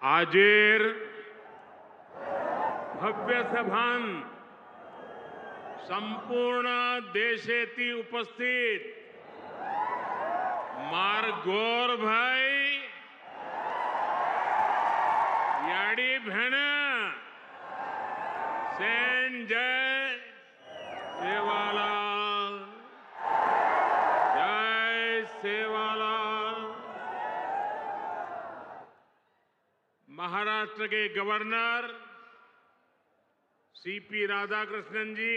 आजेर भव्य सभान संपूर्ण देशेती उपस्थित मार गौर भाई याडी बहन सेन जय सेवालाल जय सेवालाल। महाराष्ट्र के गवर्नर सीपी राधाकृष्णन जी,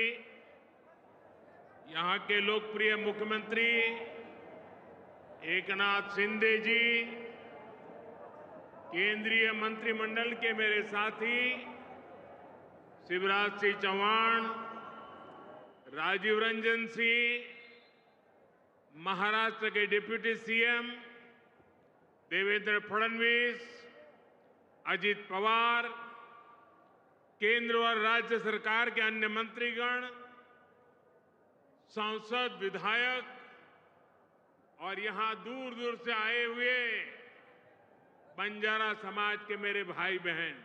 यहां के लोकप्रिय मुख्यमंत्री एकनाथ शिंदे जी, केंद्रीय मंत्रिमंडल के मेरे साथी शिवराज सिंह चौहान, राजीव रंजन सिंह, महाराष्ट्र के डिप्टी सीएम देवेंद्र फडणवीस, अजित पवार, केंद्र और राज्य सरकार के अन्य मंत्रीगण, सांसद, विधायक और यहां दूर दूर से आए हुए बंजारा समाज के मेरे भाई बहन,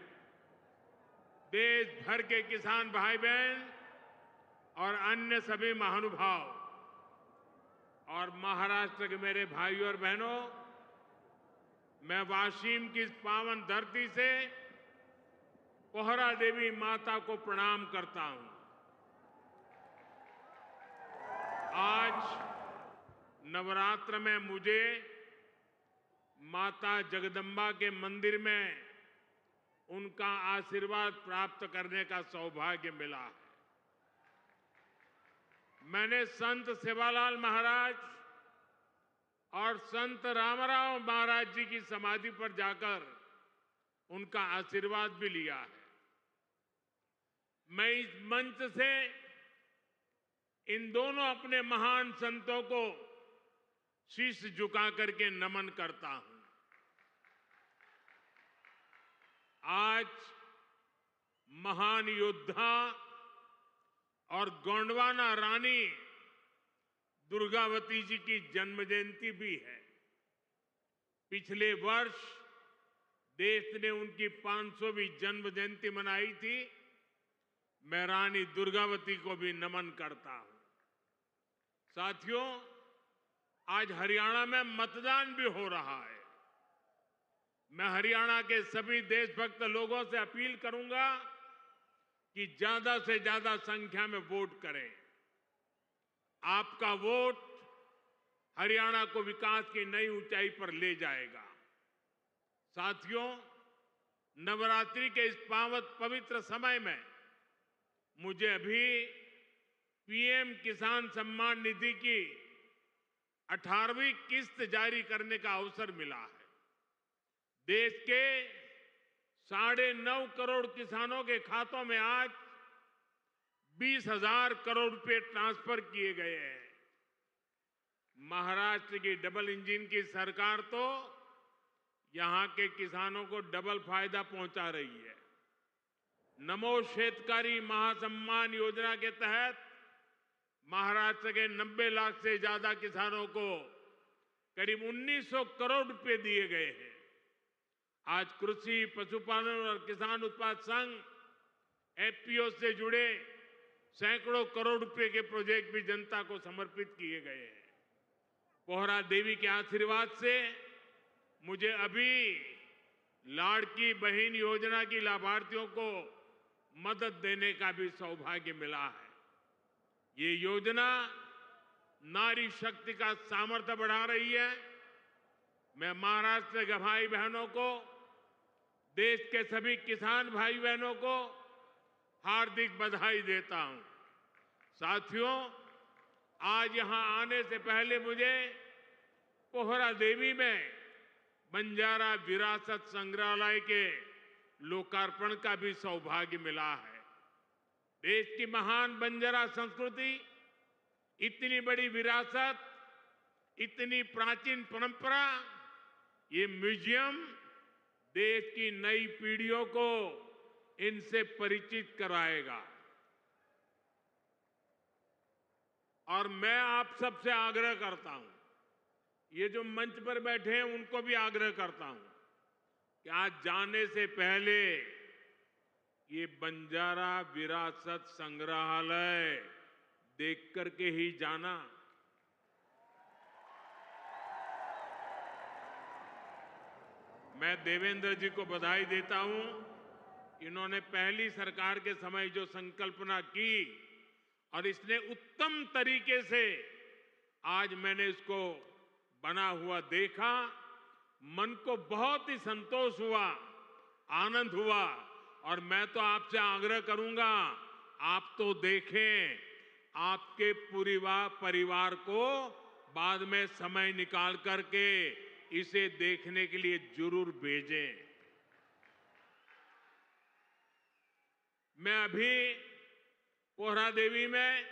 देश भर के किसान भाई बहन और अन्य सभी महानुभाव और महाराष्ट्र के मेरे भाइयों और बहनों, मैं वाशिम की इस पावन धरती से पोहरा देवी माता को प्रणाम करता हूं। आज नवरात्र में मुझे माता जगदम्बा के मंदिर में उनका आशीर्वाद प्राप्त करने का सौभाग्य मिला है। मैंने संत सेवालाल महाराज और संत रामराव महाराज जी की समाधि पर जाकर उनका आशीर्वाद भी लिया है। मैं इस मंच से इन दोनों अपने महान संतों को शीश झुका करके नमन करता हूं। आज महान योद्धा और गोंडवाना रानी दुर्गावती जी की जन्म जयंती भी है। पिछले वर्ष देश ने उनकी 500वीं जन्म जयंती मनाई थी। मैं रानी दुर्गावती को भी नमन करता हूं। साथियों, आज हरियाणा में मतदान भी हो रहा है। मैं हरियाणा के सभी देशभक्त लोगों से अपील करूंगा कि ज्यादा से ज्यादा संख्या में वोट करें। आपका वोट हरियाणा को विकास की नई ऊंचाई पर ले जाएगा। साथियों, नवरात्रि के इस पवित्र समय में मुझे अभी पीएम किसान सम्मान निधि की 18वीं किस्त जारी करने का अवसर मिला है। देश के 9.5 करोड़ किसानों के खातों में आज 20,000 करोड़ रुपए ट्रांसफर किए गए हैं। महाराष्ट्र की डबल इंजन की सरकार तो यहां के किसानों को डबल फायदा पहुंचा रही है। नमो शेतकारी महासम्मान योजना के तहत महाराष्ट्र के 90 लाख से ज्यादा किसानों को करीब 1900 करोड़ रुपए दिए गए हैं। आज कृषि, पशुपालन और किसान उत्पाद संघ एफपीओ से जुड़े सैकड़ों करोड़ रुपए के प्रोजेक्ट भी जनता को समर्पित किए गए हैं। पोहरा देवी के आशीर्वाद से मुझे अभी लाड़की बहन योजना की लाभार्थियों को मदद देने का भी सौभाग्य मिला है। ये योजना नारी शक्ति का सामर्थ्य बढ़ा रही है। मैं महाराष्ट्र के भाई बहनों को, देश के सभी किसान भाई बहनों को हार्दिक बधाई देता हूं। साथियों, आज यहां आने से पहले मुझे पोहरा देवी में बंजारा विरासत संग्रहालय के लोकार्पण का भी सौभाग्य मिला है। देश की महान बंजारा संस्कृति, इतनी बड़ी विरासत, इतनी प्राचीन परंपरा, ये म्यूजियम देश की नई पीढ़ियों को इनसे परिचित कराएगा। और मैं आप सबसे आग्रह करता हूं, ये जो मंच पर बैठे हैं उनको भी आग्रह करता हूं, कि आज जाने से पहले ये बंजारा विरासत संग्रहालय देख करके ही जाना। मैं देवेंद्र जी को बधाई देता हूं। इन्होंने पहली सरकार के समय जो संकल्पना की और इसने उत्तम तरीके से आज मैंने इसको बना हुआ देखा, मन को बहुत ही संतोष हुआ, आनंद हुआ। और मैं तो आपसे आग्रह करूंगा, आप तो देखें, आपके पूरे परिवार को बाद में समय निकाल करके इसे देखने के लिए जरूर भेजें। मैं अभी पोहरादेवी में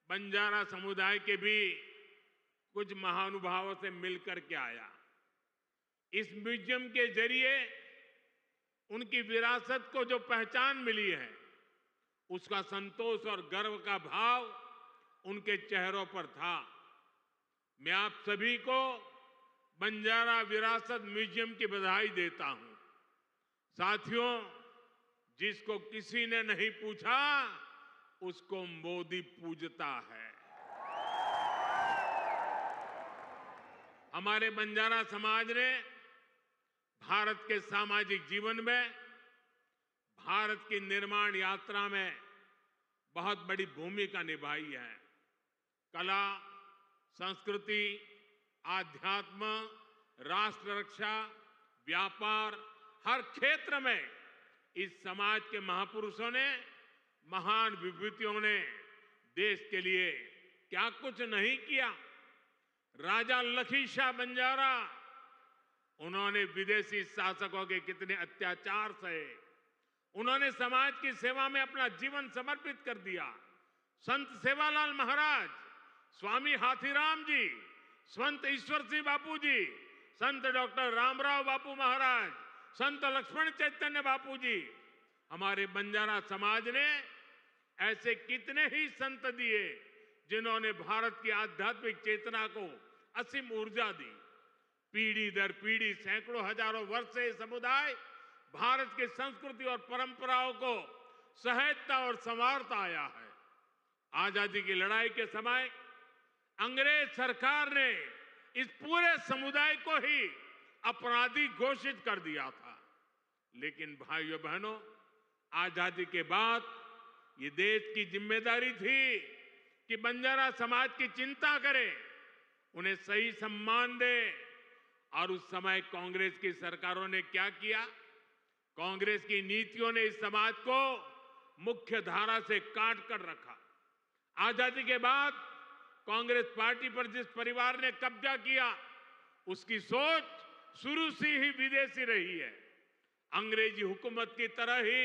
बंजारा समुदाय के भी कुछ महानुभावों से मिलकर के आया। इस म्यूजियम के जरिए उनकी विरासत को जो पहचान मिली है, उसका संतोष और गर्व का भाव उनके चेहरों पर था। मैं आप सभी को बंजारा विरासत म्यूजियम की बधाई देता हूं। साथियों, जिसको किसी ने नहीं पूछा, उसको मोदी पूजता है। हमारे बंजारा समाज ने भारत के सामाजिक जीवन में, भारत की निर्माण यात्रा में बहुत बड़ी भूमिका निभाई है। कला, संस्कृति, आध्यात्म, राष्ट्र रक्षा, व्यापार, हर क्षेत्र में इस समाज के महापुरुषों ने, महान विभूतियों ने देश के लिए क्या कुछ नहीं किया। राजा लखी शाह बंजारा, उन्होंने विदेशी शासकों के कितने अत्याचार सहे, उन्होंने समाज की सेवा में अपना जीवन समर्पित कर दिया। संत सेवालाल महाराज, स्वामी हाथीराम जी, संत ईश्वर सिंह बापू जी, संत डॉक्टर रामराव बापू महाराज, संत लक्ष्मण चैतन्य बापू जी, हमारे बंजारा समाज ने ऐसे कितने ही संत दिए जिन्होंने भारत की आध्यात्मिक चेतना को असीम ऊर्जा दी। पीढ़ी दर पीढ़ी, सैकड़ों हजारों वर्ष से समुदाय भारत की संस्कृति और परंपराओं को सहेजता और संवारता आया है। आजादी की लड़ाई के समय अंग्रेज सरकार ने इस पूरे समुदाय को ही अपराधी घोषित कर दिया था। लेकिन भाइयों बहनों, आजादी के बाद ये देश की जिम्मेदारी थी कि बंजारा समाज की चिंता करे, उन्हें सही सम्मान दे। और उस समय कांग्रेस की सरकारों ने क्या किया? कांग्रेस की नीतियों ने इस समाज को मुख्य धारा से काट कर रखा। आजादी के बाद कांग्रेस पार्टी पर जिस परिवार ने कब्जा किया, उसकी सोच शुरू से ही विदेशी रही है। अंग्रेजी हुकूमत की तरह ही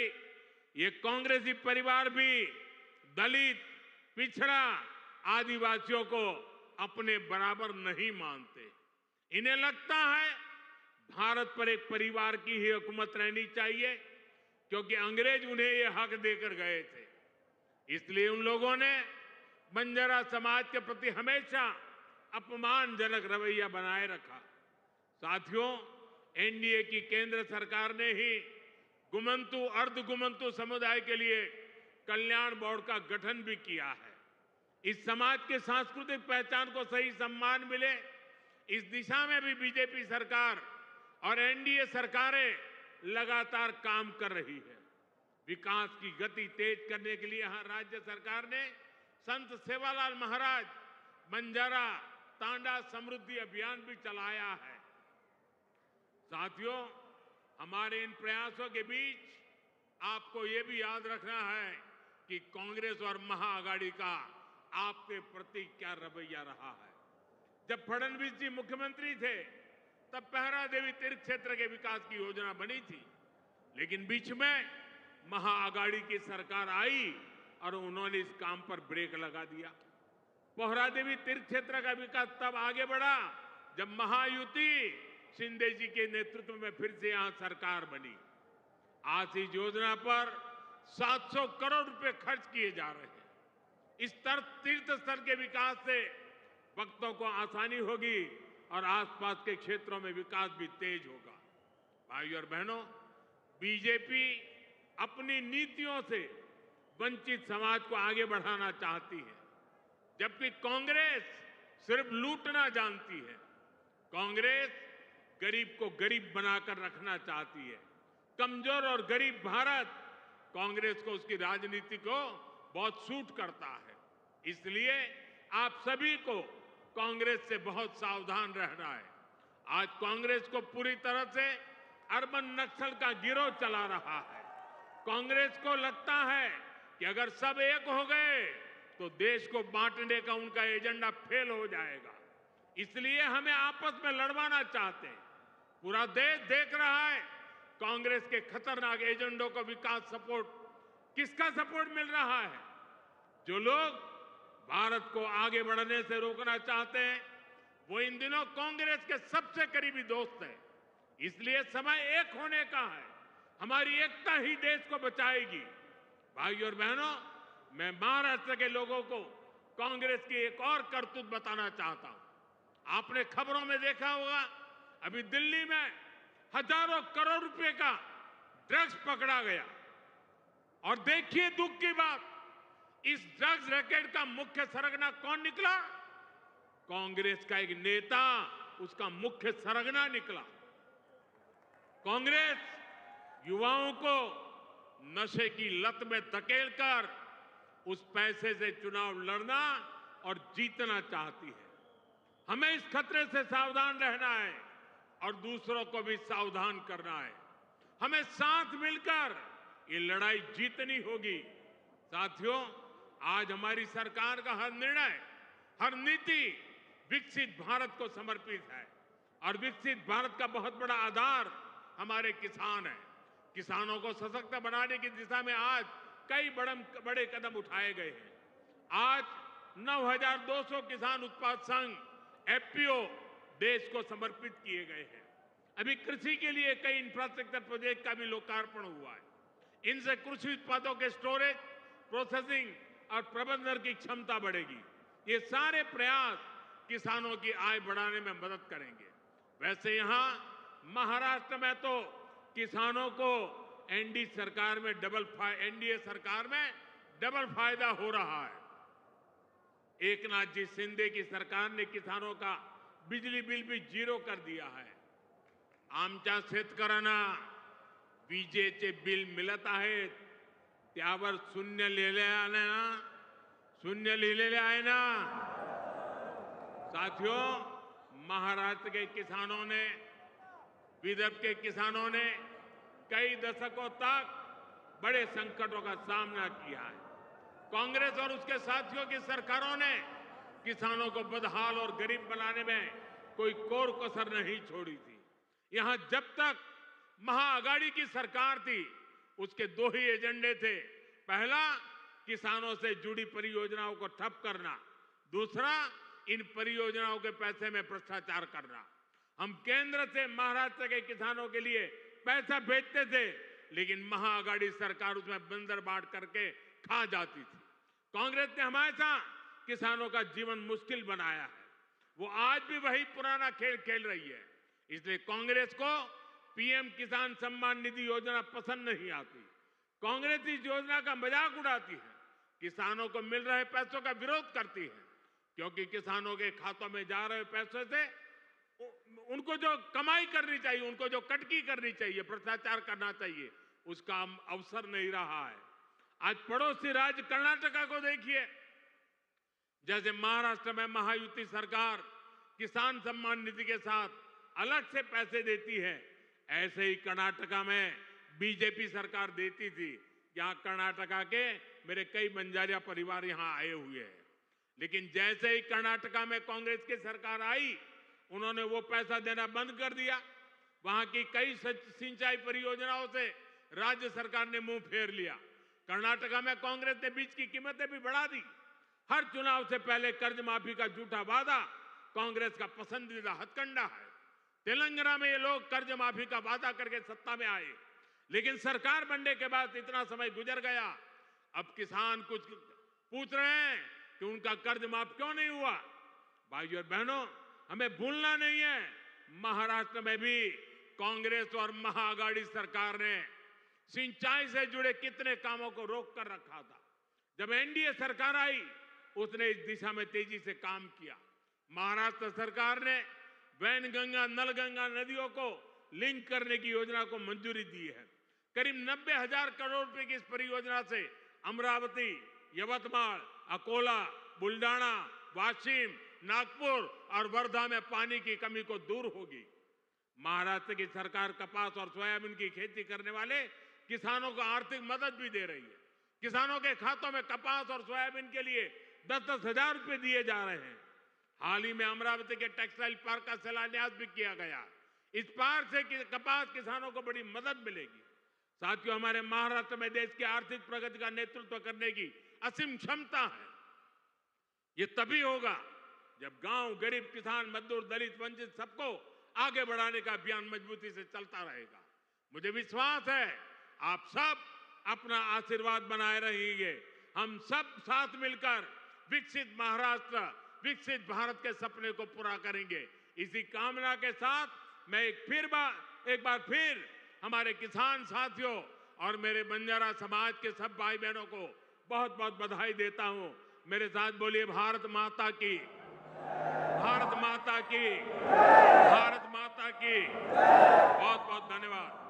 ये कांग्रेसी परिवार भी दलित, पिछड़ा, आदिवासियों को अपने बराबर नहीं मानते। इन्हें लगता है भारत पर एक परिवार की ही हुकूमत रहनी चाहिए, क्योंकि अंग्रेज उन्हें ये हक देकर गए थे। इसलिए उन लोगों ने बंजारा समाज के प्रति हमेशा अपमानजनक रवैया बनाए रखा। साथियों, एनडीए की केंद्र सरकार ने ही गुमंतु, अर्धगुमंतु समुदाय के लिए कल्याण बोर्ड का गठन भी किया है। इस समाज के सांस्कृतिक पहचान को सही सम्मान मिले, इस दिशा में भी बीजेपी सरकार और एनडीए सरकारें लगातार काम कर रही है। विकास की गति तेज करने के लिए यहां राज्य सरकार ने संत सेवालाल महाराज बंजारा तांडा समृद्धि अभियान भी चलाया है। साथियों, हमारे इन प्रयासों के बीच आपको ये भी याद रखना है कि कांग्रेस और महाआघाड़ी का आपके प्रति क्या रवैया रहा है। जब फडणवीस जी मुख्यमंत्री थे, तब पहरा देवी तीर्थ क्षेत्र के विकास की योजना बनी थी, लेकिन बीच में महाआघाड़ी की सरकार आई और उन्होंने इस काम पर ब्रेक लगा दिया। पहरा देवी तीर्थ क्षेत्र का विकास तब आगे बढ़ा जब महायुति शिंदे जी के नेतृत्व में फिर से यहां सरकार बनी। आज इस योजना पर 700 करोड़ रुपए खर्च किए जा रहे हैं। इस तीर्थ स्थल के विकास से भक्तों को आसानी होगी और आसपास के क्षेत्रों में विकास भी तेज होगा। भाइयों और बहनों, बीजेपी अपनी नीतियों से वंचित समाज को आगे बढ़ाना चाहती है, जबकि कांग्रेस सिर्फ लूटना जानती है। कांग्रेस गरीब को गरीब बनाकर रखना चाहती है। कमजोर और गरीब भारत कांग्रेस को उसकी राजनीति को बहुत सूट करता है। इसलिए आप सभी को कांग्रेस से बहुत सावधान रहना है। आज कांग्रेस को पूरी तरह से अर्बन नक्सल का गिरोह चला रहा है। कांग्रेस को लगता है कि अगर सब एक हो गए तो देश को बांटने का उनका एजेंडा फेल हो जाएगा। इसलिए हमें आपस में लड़वाना चाहते हैं। पूरा देश देख रहा है कांग्रेस के खतरनाक एजेंडों को। विकास सपोर्ट, किसका सपोर्ट मिल रहा है? जो लोग भारत को आगे बढ़ने से रोकना चाहते हैं, वो इन दिनों कांग्रेस के सबसे करीबी दोस्त हैं। इसलिए समय एक होने का है। हमारी एकता ही देश को बचाएगी। भाइयों और बहनों, मैं महाराष्ट्र के लोगों को कांग्रेस की एक और करतूत बताना चाहता हूं। आपने खबरों में देखा होगा, अभी दिल्ली में हजारों करोड़ रुपए का ड्रग्स पकड़ा गया। और देखिए दुख की बात, इस ड्रग्स रैकेट का मुख्य सरगना कौन निकला? कांग्रेस का एक नेता उसका मुख्य सरगना निकला। कांग्रेस युवाओं को नशे की लत में धकेलकर उस पैसे से चुनाव लड़ना और जीतना चाहती है। हमें इस खतरे से सावधान रहना है और दूसरों को भी सावधान करना है। हमें साथ मिलकर ये लड़ाई जीतनी होगी। साथियों, आज हमारी सरकार का हर निर्णय, हर नीति विकसित भारत को समर्पित है। और विकसित भारत का बहुत बड़ा आधार हमारे किसान हैं। किसानों को सशक्त बनाने की दिशा में आज कई बड़े कदम उठाए गए हैं। आज 9,200 किसान उत्पाद संघ एफपीओ देश को समर्पित किए गए हैं। अभी कृषि के लिए कई इंफ्रास्ट्रक्चर प्रोजेक्ट का भी लोकार्पण हुआ है। इनसे कृषि उत्पादों के स्टोरेज, प्रोसेसिंग और प्रबंधन की क्षमता बढ़ेगी। ये सारे प्रयास किसानों की आय बढ़ाने में मदद करेंगे। वैसे यहां महाराष्ट्र में तो किसानों को एनडीए सरकार में डबल फायदा हो रहा है। एकनाथ जी शिंदे की सरकार ने किसानों का बिजली बिल भी जीरो कर दिया है। आमच्या शेतकऱ्यांना विजेचे बिल मिळत आहेत, त्यावर शून्य लिहिलेले आहे ना। साथियों, महाराष्ट्र के किसानों ने, विदर्भ के किसानों ने कई दशकों तक बड़े संकटों का सामना किया है। कांग्रेस और उसके साथियों की सरकारों ने किसानों को बदहाल और गरीब बनाने में कोई कोर कसर नहीं छोड़ी थी। यहां जब तक महाअघाड़ी की सरकार थी, उसके दो ही एजेंडे थे। पहला, किसानों से जुड़ी परियोजनाओं को ठप करना। दूसरा, इन परियोजनाओं के पैसे में भ्रष्टाचार करना। हम केंद्र से महाराष्ट्र के किसानों के लिए पैसा भेजते थे, लेकिन महाअघाड़ी सरकार उसमें बंदर बांट करके खा जाती थी। कांग्रेस ने हमेशा किसानों का जीवन मुश्किल बनाया है। वो आज भी वही पुराना खेल खेल रही है। इसलिए कांग्रेस को पीएम किसान सम्मान निधि योजना पसंद नहीं आती। कांग्रेस इस योजना का मजाक उड़ाती है, किसानों को मिल रहे पैसों का विरोध करती है, क्योंकि किसानों के खातों में जा रहे पैसों से उनको जो कमाई करनी चाहिए, उनको जो कटकी करनी चाहिए, भ्रष्टाचार करना चाहिए, उसका अवसर नहीं रहा है। आज पड़ोसी राज्य कर्नाटका को देखिए, जैसे महाराष्ट्र में महायुति सरकार किसान सम्मान निधि के साथ अलग से पैसे देती है, ऐसे ही कर्नाटका में बीजेपी सरकार देती थी। यहाँ कर्नाटका के मेरे कई बंजारिया परिवार यहाँ आए हुए हैं, लेकिन जैसे ही कर्नाटका में कांग्रेस की सरकार आई, उन्होंने वो पैसा देना बंद कर दिया। वहां की कई सिंचाई परियोजनाओं से राज्य सरकार ने मुंह फेर लिया। कर्नाटका में कांग्रेस ने बीज की कीमतें भी बढ़ा दी। हर चुनाव से पहले कर्ज माफी का झूठा वादा कांग्रेस का पसंदीदा हथकंडा है। तेलंगाना में ये लोग कर्ज माफी का वादा करके सत्ता में आए, लेकिन सरकार बनने के बाद इतना समय गुजर गया, अब किसान कुछ पूछ रहे हैं कि उनका कर्ज माफ क्यों नहीं हुआ। भाइयों और बहनों, हमें भूलना नहीं है, महाराष्ट्र में भी कांग्रेस और महाआघाड़ी सरकार ने सिंचाई से जुड़े कितने कामों को रोक कर रखा था। जब एनडीए सरकार आई, उसने इस दिशा में तेजी से काम किया। महाराष्ट्र सरकार ने वैनगंगा, नलगंगा नदियों को लिंक करने की योजना को मंजूरी दी है। करीब 90,000 करोड़ रुपए की इस परियोजना से अमरावती, यवतमाळ, अकोला, बुल्डाना, वाशिम, नागपुर और वर्धा में पानी की कमी को दूर होगी। महाराष्ट्र की सरकार कपास और सोयाबीन की खेती करने वाले किसानों को आर्थिक मदद भी दे रही है। किसानों के खातों में कपास और सोयाबीन के लिए 10-10 हजार रुपए दिए जा रहे हैं। हाल ही में अमरावती के टेक्सटाइल पार्क का शिलान्यास भी किया गया। इस पार्क से कपास किसानों को बड़ी मदद मिलेगी। साथियों, हमारे महाराष्ट्र में देश की आर्थिक प्रगति का नेतृत्व करने की असीम क्षमता है। ये तभी होगा जब गांव, गरीब, किसान, मजदूर, दलित, वंचित सबको आगे बढ़ाने का अभियान मजबूती से चलता रहेगा। मुझे विश्वास है आप सब अपना आशीर्वाद बनाए रहेंगे। हम सब साथ मिलकर विकसित महाराष्ट्र, विकसित भारत के सपने को पूरा करेंगे। इसी कामना के साथ मैं एक बार फिर हमारे किसान साथियों और मेरे बंजारा समाज के सब भाई बहनों को बहुत बहुत बधाई देता हूं। मेरे साथ बोलिए भारत माता की, भारत माता की, भारत माता की। बहुत बहुत धन्यवाद।